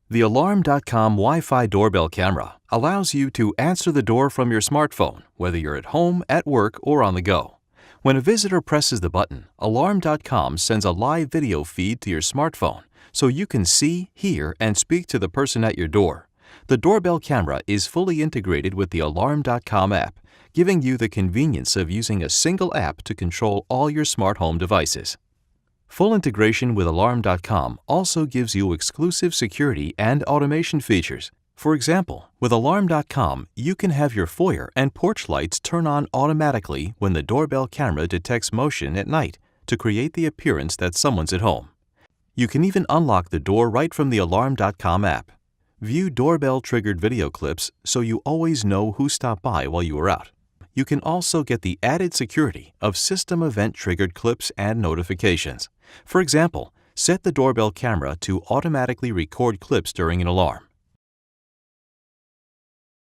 The Alarm.com Wi-Fi doorbell camera allows you to answer the door from your smartphone, whether you're at home, at work, or on the go. When a visitor presses the button, Alarm.com sends a live video feed to your smartphone so you can see, hear, and speak to the person at your door. The doorbell camera is fully integrated with the Alarm.com app, giving you the convenience of using a single app to control all your smart home devices. Full integration with Alarm.com also gives you exclusive security and automation features. For example, with Alarm.com, you can have your foyer and porch lights turn on automatically when the doorbell camera detects motion at night to create the appearance that someone's at home. You can even unlock the door right from the Alarm.com app. View doorbell-triggered video clips so you always know who stopped by while you were out. You can also get the added security of system event-triggered clips and notifications. For example, set the doorbell camera to automatically record clips during an alarm.